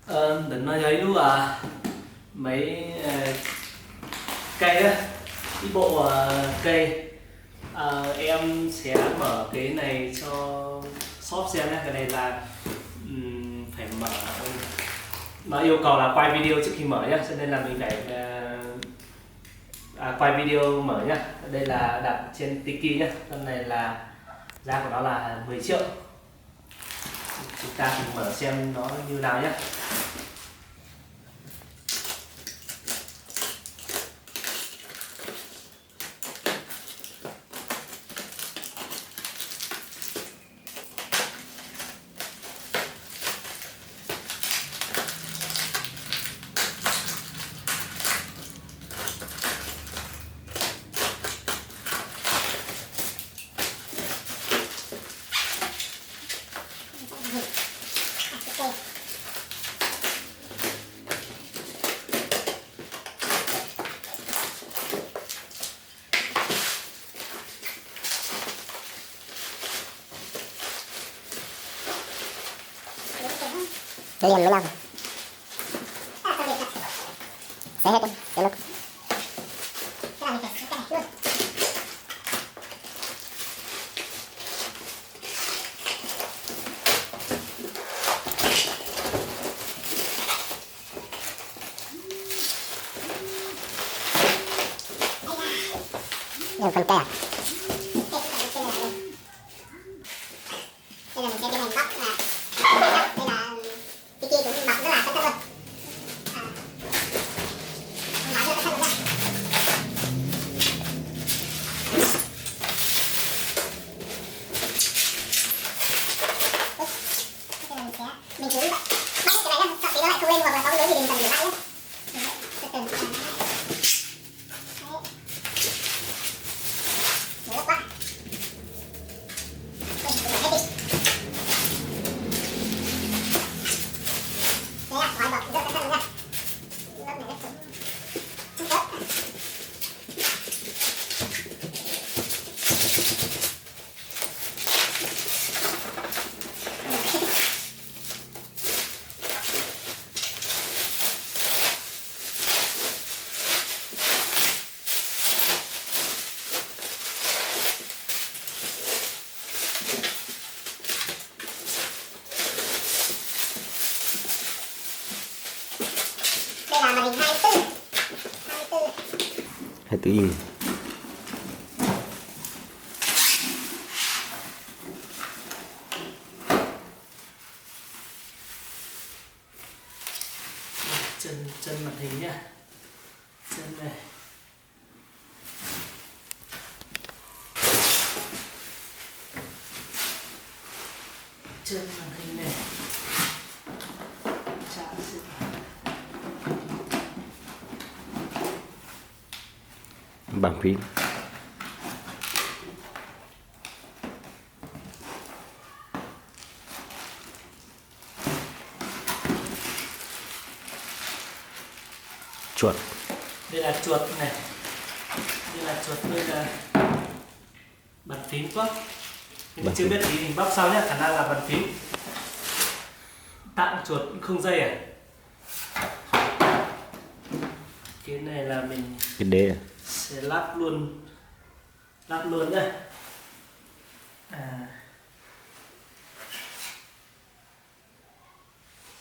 Định nói thấy luôn à mấy cây á, cái bộ cây. Em sẽ mở cái này cho shop xem nhé. Cái này là phải mở, nó yêu cầu là quay video trước khi mở nhé, cho nên là mình phải quay video mở nhá. Đây là đặt trên Tiki nhá. Con này là giá của nó là 10 triệu. Chúng ta cùng mở xem nó như nào nhé. Đây là mới làm sẽ hết đi, sẽ lúc phần cây à. Đây là mình sẽ tiến hành bóc đây là Tiki cũng bọc rất là tất tất luôn. Nói rất là tất luôn nha. Mình cứ bắt cái này nhá, sợ tí nó lại không lên hoặc là có cái lối gì mình cần để lại nhé. Từ từ. Đấy. Quá. Đây là màn hình 24 inch. Chân màn hình nhá. Chân này. Chân màn hình này. Chạm sẽ Bằng phím. Chuột. Đây là chuột này. Đây là chuột, đây là bàn phím quá. Nhưng chưa biết thì mình bóc sau nhé, khả năng là bàn phím. Tặng chuột không dây à? Cái này là mình Cái đế à? sẽ lắp luôn đây.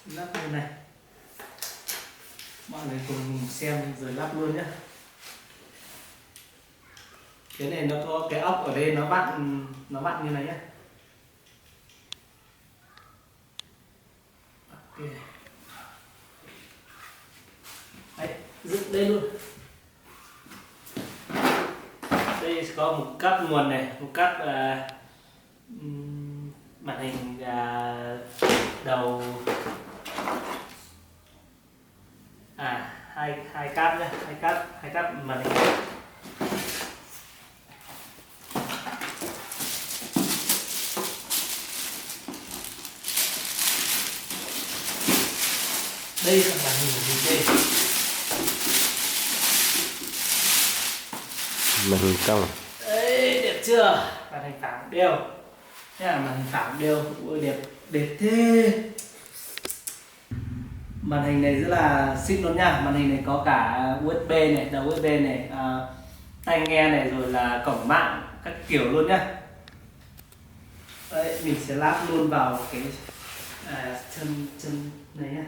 Lắp đây này, mọi người cùng xem rồi lắp luôn nhé. Cái này nó có cái ốc ở đây, nó vặn như này nhé. Ok. Đấy, dựng đây luôn. Đây có một cáp nguồn này, một cáp màn hình đầu hai cáp nhé, hai cáp màn hình. Đây là màn hình của mình đây. Màn hình cong. Đấy, đẹp chưa? Màn hình phẳng đều. Thế là màn hình phẳng đều. Ôi đẹp, đẹp thế. Màn hình này rất là xịn luôn nha. Màn hình này có cả USB này, đầu USB này, tai nghe này, rồi là cổng mạng các kiểu luôn nhá. Đấy, mình sẽ lắp luôn vào cái chân này nhá.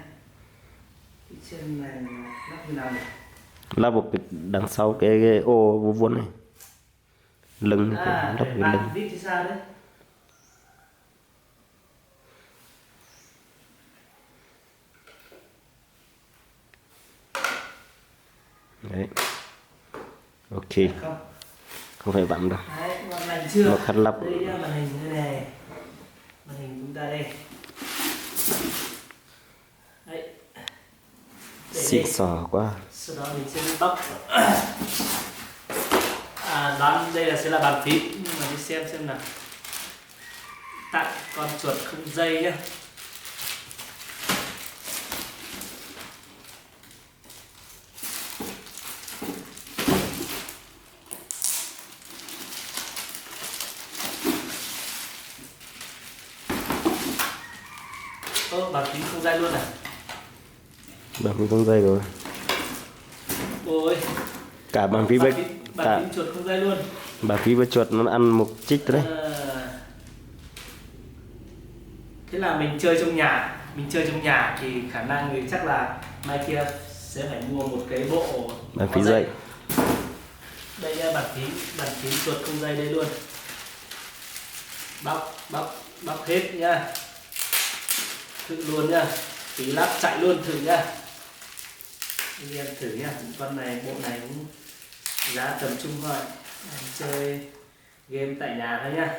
Cái chân này lắp như nào này? Lắp một cái đằng sau cái ô vuông vuông này, lưng lắp để cái bạn lưng. vít thì sao đấy? Đấy, ok, Không. không phải vặn đâu. Đấy, ngon lành chưa? Một khăn lắp. Đây nhá, màn hình đây này. Màn hình chúng ta đây. Đấy. Để Xịn đây. sò quá. Sau đó mình sẽ bóc. Đoán đây là sẽ là bàn phím, nhưng mà đi xem nào. Tặng con chuột không dây nhá. Bàn phím không dây luôn à? Bàn phím không dây rồi. Ôi, Cả bàn phím với cả bàn phím chuột không dây luôn. bàn phím với chuột nó ăn một chích đấy. Thế là mình chơi trong nhà thì khả năng thì chắc là mai kia sẽ phải mua một cái bộ Bàn phím dây. Đây nha, bàn phím chuột không dây đây luôn. Bóc hết nhá. Thử luôn nhá. Tí lát chạy luôn thử nhá. Anh em thử nhá. Con này, bộ này cũng giá tầm trung thôi. Anh chơi game tại nhà thôi nhá.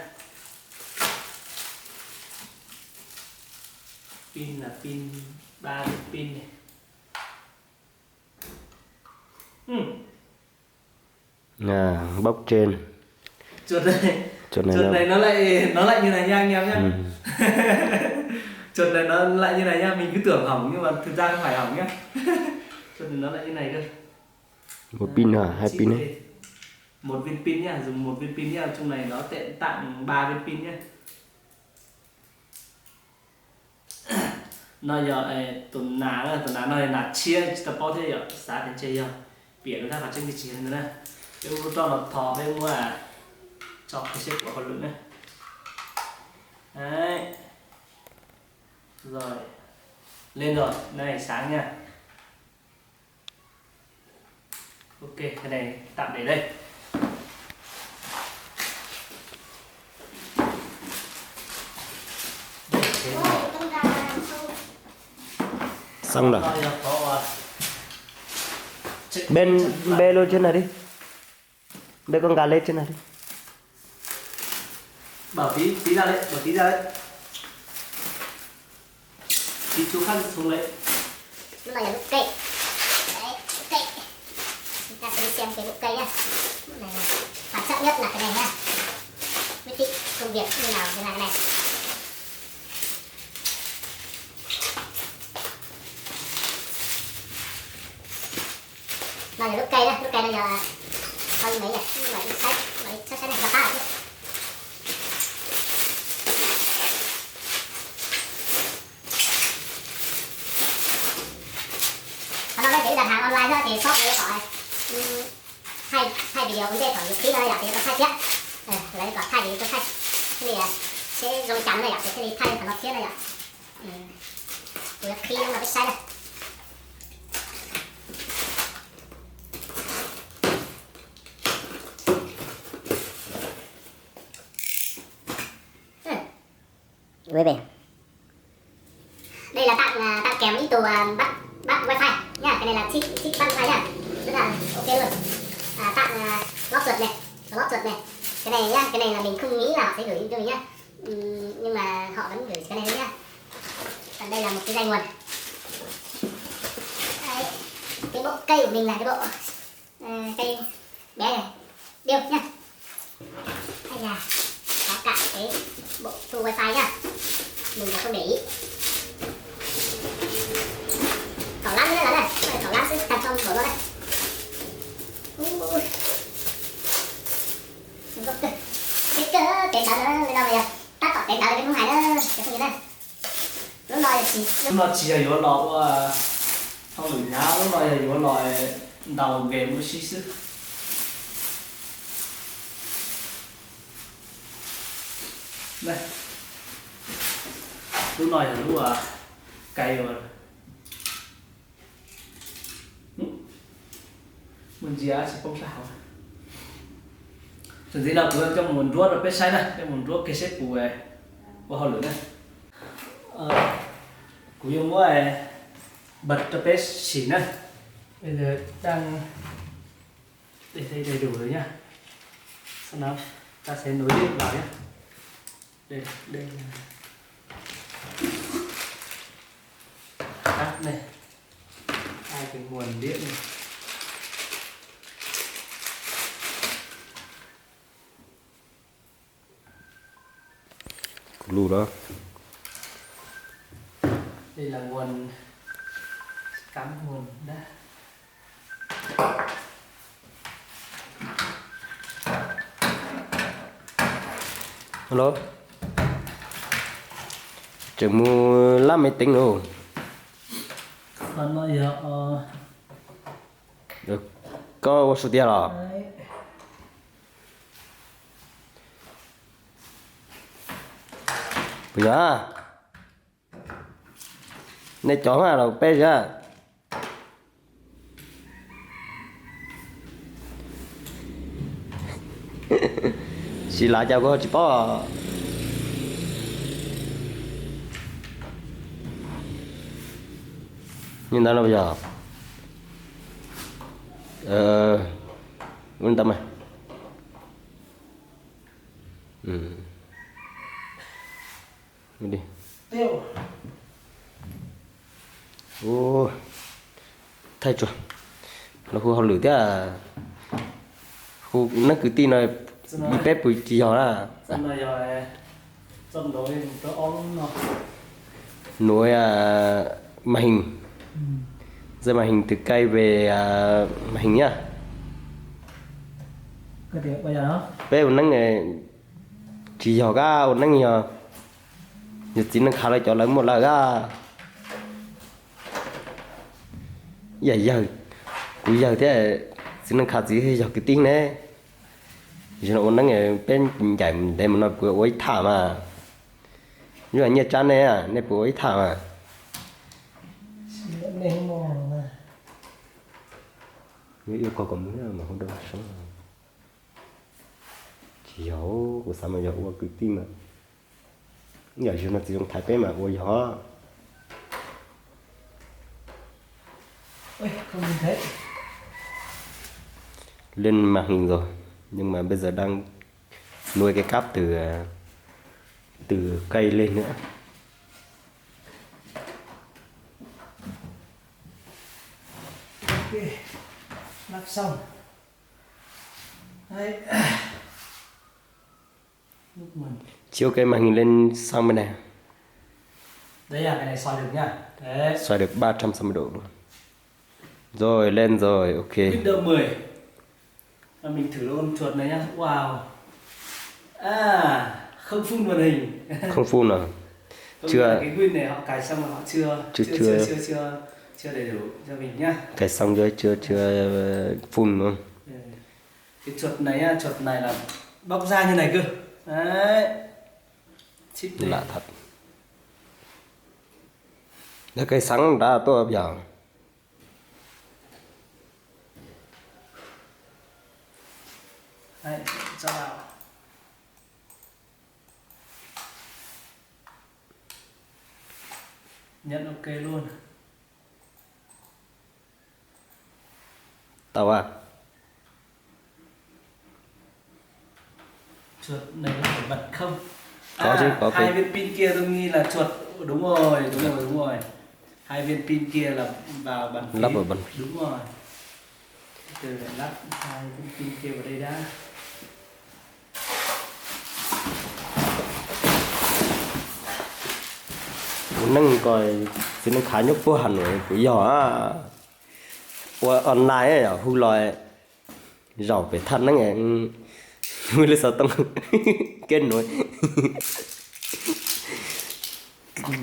Pin là pin 3 pin này. Bóc trên. Chuột này Chuột này nó lại như này nha anh em nhá. Chuột này nó lại như này nhá, mình cứ tưởng hỏng nhưng mà thực ra không phải hỏng nhá. Chuột này nó lại như này cơ. một pin à, hai pin ấy. Một viên pin nhá, dùng một viên pin nhá, trong này nó tặng 3 viên pin nhá. Nó giờ tuần nào này là chia tập bao thế giờ, giá đến chia giờ, biển ra vào trên cái chia nữa này. Cái ô tô nó thò bên ngoài cho cái xếp của con lưỡi này. Đấy. Rồi. Lên rồi, này sáng nha. Ok, cái này tạm để đây. Xong rồi. Bên bê luôn trên này đi. Bê con gà lên trên này đi. Bảo tí ra đấy, tí chú khác xuống đấy. Lúc này là bụi cây. Đấy, bụi cây. Chúng ta sẽ đi xem cái bụi cây nhá. Bụi này là quan trọng nhất là cái này nhá. Quyết định công việc như nào thế này này. Đây là lúc cây đó, lúc cây bây giờ hơn mấy nhỉ? Mấy sách này gặp ta chứ. Còn nói chỉ đặt hàng online thôi thì shop này khỏi thay video cũng dễ khỏi tí nữa là thì có thay chết. Lấy có thay thì có thay. Cái này sẽ dùng chắn này ạ, cái này thay thằng nó thiết này ạ. Khi mà cái sai này. USB. Đây là tặng kèm ít tù bắt wifi nha, cái này là chip bắt wifi nha, rất là ok luôn. Tặng lót chuột này, cái này nhá, cái này là mình không nghĩ là họ sẽ gửi cho mình nhá, nhưng mà họ vẫn gửi cái này nữa nhá. Còn đây là một cái dây nguồn. Đấy. Cái bộ cây của mình là cái bộ cây bé này, điêu nhá. Hay là có cả cái bộ thu wifi nhá, mình là không để ý. Khẩu lăn nữa là này, khẩu lăn sẽ đặt trong khẩu luôn này. Cái cỡ tiền đó lên đâu bây giờ, tắt tọt tiền đó cái không hài nữa, cái không như thế. Lúc này chỉ nó chỉ là yếu lọ không được nhá lúc này là yếu lọ đầu game một xí xíu đây lúc này là lúc cay rồi mình chỉ sẽ không sao thực gì nào cũng trong muốn ruột ở bên sai này trong muốn ruột cái xếp của họ lửa này của yêu mua bật cho bên xỉn này bây giờ đang để thấy đầy đủ rồi nhá sau đó ta sẽ nối điện vào nhé đây là cắt này hai cái nguồn điện này lù đó đây là nguồn cắm nguồn đã hello chừng mua lắm máy tính rồi còn bây giờ được có số tiền rồi đấy. bây giờ này chọn à đâu bé ra chỉ là cho cô chỉ bỏ nhìn ta đâu bây giờ yên tâm này đi tiêu ô thay chuột nó khu họ lử thế à khu nó cứ tin là bị bếp bụi chỉ họ là xong rồi xong rồi tôi ôm nó nối màn hình giờ màn hình từ cây về màn hình nhá cái việc bây giờ nó bếp nó nghề chỉ họ ga nó nhiều nhật chính nó khá là cho lấy một là ga giờ cuối giờ thế xin nó khá gì hay giờ cái tiếng này giờ nó nghe bên chạy để mà nó vừa ấy thả mà như là nhiệt chán này à nên vừa ấy thả mà nên mòn mà như yêu cầu còn muốn mà không được sống chỉ hiểu của sao mà giờ qua cứ tin mà giờ chúng nó chỉ dùng thái bé mà qua gió ôi không nhìn thấy lên màn hình rồi nhưng mà bây giờ đang nuôi cái cáp từ cây lên nữa ok lắp xong đấy lúc mình chiếu cái màn hình lên sang bên này đây là cái này xoay được nhá đấy xoay được 360 độ luôn rồi lên rồi ok Windows 10 và mình thử luôn chuột này nhá wow không phun màn hình không phun nào Không chưa biết là cái Win này họ cài xong mà họ chưa đầy đủ cho mình nhá cài xong rồi chưa phun luôn cái chuột này á, chuột này là bóc ra như này cơ đấy chip này lạ thật nó cái sáng đã tôi bây giờ đấy cho vào nhận ok luôn tao à chuột này có phải bật không có chứ có hai cái viên pin kia tôi nghi là chuột đúng rồi hai viên pin kia là vào bàn phím lắp vào bàn đúng rồi từ phải lắp hai viên pin kia vào đây đã nâng coi thì nó khá nhóc vô hẳn rồi bây giờ á qua online ấy hư loại giàu về thân nó nghe mới là sao tông kết nối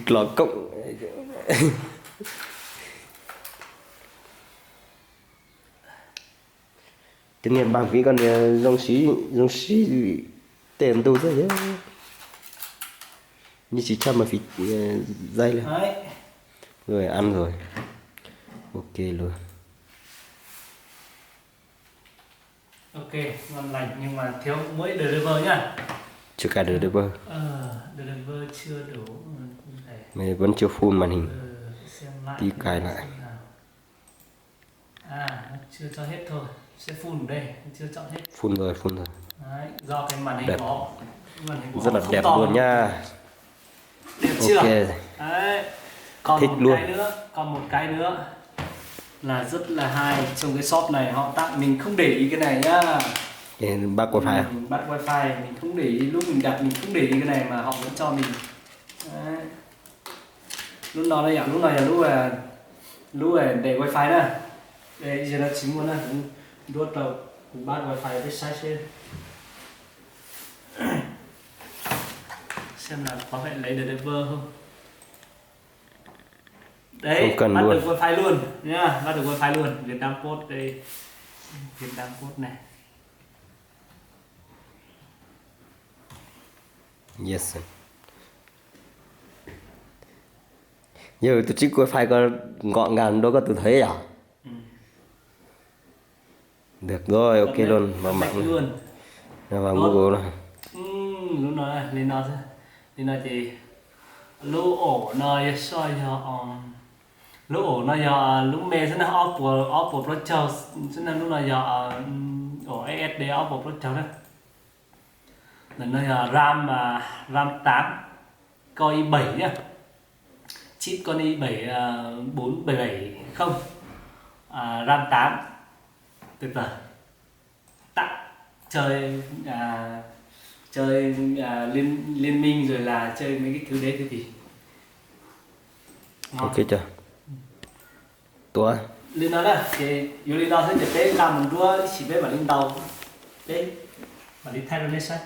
lọ cộng Cho nên bằng phí con dòng xí tiền đâu ra chứ như chỉ cho mà phí dây lên Đấy. rồi ăn rồi ok luôn. Ok, ngon lành nhưng mà thiếu mỗi deliver nhá. Chưa cả được bơ Deliver chưa đủ. Không thể. mày vẫn chưa full màn hình. Xem lại. Tí cài lại. xem nào. Nó chưa cho hết thôi. Sẽ full ở đây, chưa chọn hết. Full rồi Đấy, do cái màn hình Đẹp. của họ. Màn hình của rất họ là không đẹp to. luôn nha. Đẹp chưa? Ok. Đấy. Còn Thích một luôn. cái nữa là rất là hay. Trong cái shop này họ tặng mình không để ý cái này nhá. Cái bác wifi à? Mình bắt wifi mình không để ý, lúc mình đặt mình không để ý cái này mà họ vẫn cho mình. Đấy. Lúc nào đây ạ? Lúc này để wifi đó. Đây giờ là chính luôn á. Đốt đầu bắt wifi với sai trên. Xem là có phải lấy deliver không. Đấy, Không cần bắt luôn. được wifi luôn nhá, bắt được wifi luôn. Việt Nam Post đây, Việt Nam Post này. Yes. Giờ tôi trích wifi có gọn gàng đâu có tôi thấy à? Được rồi, ok luôn, vào mạng luôn. vào Google rồi. Lúc nói lên nó thì lũ ổ nó soi cho lũ ổ nó giờ lúc mẹ sẽ nó Oppo Pro Cho sẽ là lúc nào giờ ổ SSD Oppo Pro Cho đó. Lần này là RAM 8 Core i7 nhá. Chip con i7 4770 RAM 8 tuyệt vời. Tặng chơi liên minh rồi là chơi mấy cái thứ đấy thì ngon. Ok chưa? Tua. Liên đó là cái Yuri đó sẽ để làm một đua chỉ biết bản in tàu đấy bản in thay rồi đấy sao